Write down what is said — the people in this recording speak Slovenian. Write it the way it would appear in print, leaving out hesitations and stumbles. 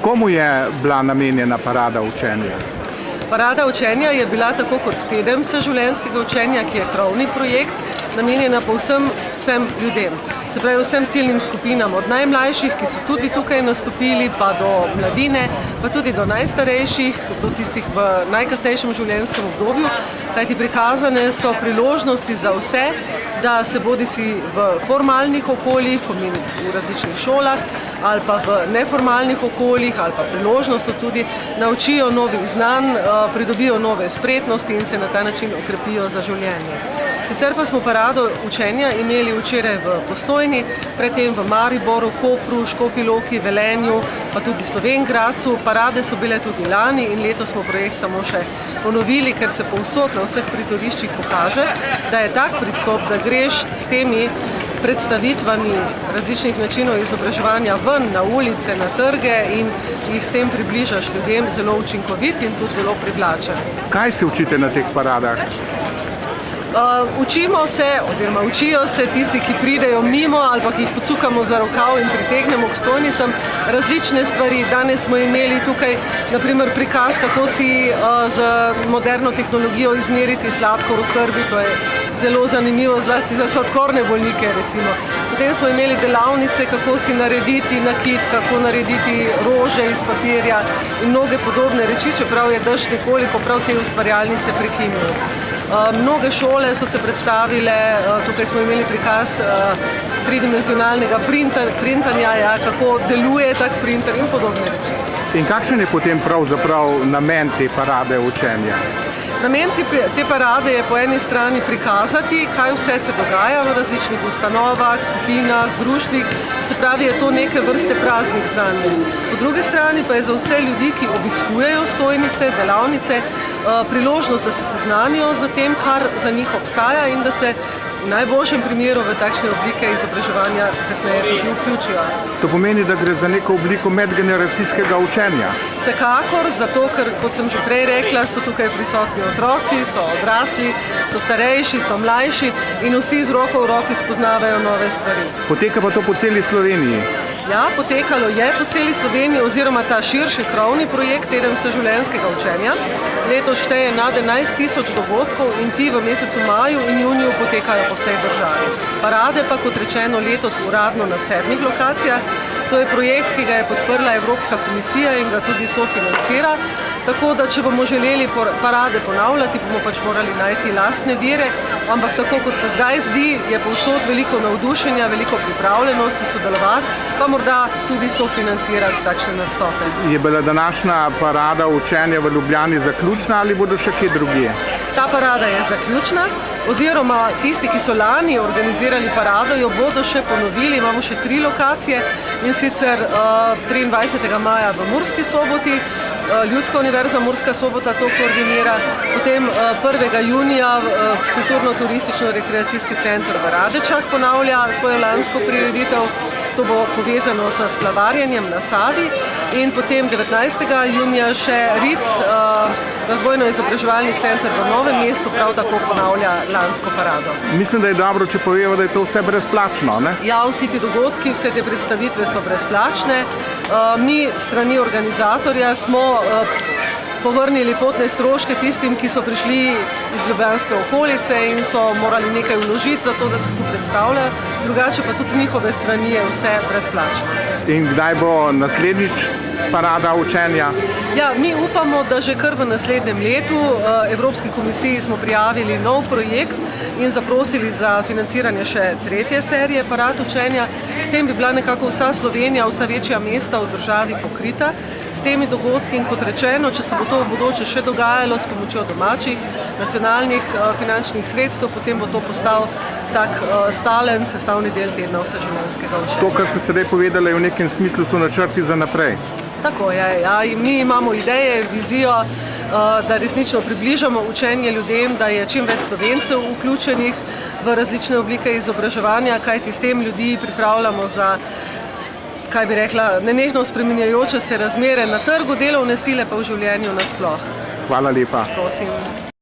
Komu je bila namenjena parada učenja? Parada učenja je bila tako kot teden vseživljenjskega učenja, ki je krovni projekt, namenjena povsem vsem ljudem. Se pravi vsem ciljnim skupinam, od najmlajših, ki so tudi tukaj nastopili, pa do mladine, pa tudi do najstarejših, do tistih v najkasnejšem življenjskem obdobju, kajti prikazane so priložnosti za vse, da se bodisi v formalnih okoljih, pomeni v različnih šolah, ali pa v neformalnih okoljih, ali pa priložnost tudi naučijo novih znanj, pridobijo nove spretnosti in se na ta način okrepijo za življenje. Sicer pa smo parado učenja imeli včeraj v Postojni, predtem v Mariboru, Kopru, Škofji Loki, Velenju, pa tudi Slovenj Gradcu. Parade so bile tudi lani in letos smo projekt samo še ponovili, ker se povsod na vseh prizoriščih pokaže, da je tak pristop, da greš s temi predstavitvami različnih načinov izobraževanja ven na ulice, na trge in jih s tem približaš ljudem, zelo učinkovit in tudi zelo privlačen. Kaj se učite na teh paradah? Učimo se, oziroma učijo se tisti, ki pridejo mimo ali pa ki jih pocukamo za rokav in pritegnemo k stojnicam, različne stvari. Danes smo imeli tukaj naprimer prikaz, kako si z moderno tehnologijo izmeriti sladkor v krvi, to je zelo zanimivo, zlasti za sladkorne bolnike recimo. Potem smo imeli delavnice, kako si narediti nakit, kako narediti rože iz papirja in mnoge podobne reči, čeprav je dež nekoliko prav te ustvarjalnice prekinil. Mnoge šole so se predstavile, tukaj smo imeli prikaz tridimenzionalnega printanja, kako deluje tak printer in podobne reči. In kakšen je potem pravzaprav namen te parade učenja? Namen te parade je po eni strani prikazati, kaj vse se dogaja v različnih ustanovah, skupinah, društvih, se pravi, je to neke vrste praznik zanje. Po drugi strani pa je za vse ljudi, ki obiskujejo stojnice, delavnice, priložnost, da se seznanijo z tem, kar za njih obstaja in da se v najboljšem primeru v takšne oblike izobraževanja kasneje tudi vključijo. To pomeni, da gre za neko obliko medgeneracijskega učenja? Vsekakor, zato ker, kot sem že prej rekla, so tukaj prisotni otroci, so odrasli, so starejši, so mlajši in vsi z roko v roki spoznavajo nove stvari. Poteka pa to po celi Sloveniji? Ja, potekalo je po celi Sloveniji oziroma ta širši krovni projekt teden vseživljenjskega učenja. Letos šteje nad 11.000 dogodkov in ti v mesecu maju in juniju potekajo po vsej državi. Parade pa, kot rečeno, letos uradno na 7 lokacijah. To je projekt, ki ga je podprla Evropska komisija in ga tudi sofinancira. Tako da, če bomo želeli parade ponavljati, bomo pač morali najti lastne vire, ampak tako kot se zdaj zdi, je povsod veliko navdušenja, veliko pripravljenosti sodelovati, pa morda tudi sofinancirati takšne nastope. Je bila današnja parada učenja v Ljubljani zaključna ali bodo še kje drugje? Ta parada je zaključna, oziroma tisti, ki so lani organizirali parado, jo bodo še ponovili. Imamo še 3 lokacije in sicer 23. maja v Murski Soboti, Ljudska univerza Murska Sobota to koordinira, potem 1. junija Kulturno-turistično-rekreacijski center v Radečah ponavlja svojo lansko prireditev, to bo povezano s splavarjenjem na Savi in potem 19. junija še RIC, Razvojno-izobraževalni center v Novem mestu, prav tako ponavlja lansko parado. Mislim, da je dobro, če povemo, da je to vse brezplačno, ne? Ja, vsi ti dogodki, vse te predstavitve so brezplačne. Mi, strani organizatorja, smo povrnili potne stroške tistim, ki so prišli iz ljubljanske okolice in so morali nekaj vložiti za to, da se tu predstavljajo. Drugače pa tudi z njihove strani je vse brezplačno. In kdaj bo naslednjič parada učenja? Ja, mi upamo, da že kar v naslednjem letu. Evropski komisiji smo prijavili nov projekt in zaprosili za financiranje še 3. serije parad učenja. S tem bi bila nekako vsa Slovenija, vsa večja mesta v državi pokrita s temi dogodki in kot rečeno, če se bo to v bodoče še dogajalo s pomočjo domačih, nacionalnih finančnih sredstev, potem bo to postal tak stalen sestavni del tedna vseživljenjskega učenja. To, kar ste sedaj povedali, v nekem smislu so načrti za naprej. Tako je, ja. Mi imamo ideje, vizijo, da resnično približamo učenje ljudem, da je čim več Slovencev vključenih v različne oblike izobraževanja, kajti s tem ljudi pripravljamo za, kaj bi rekla, nenehno spreminjajoče se razmere na trgu delovne sile pa v življenju nasploh. Hvala lepa. Prosim.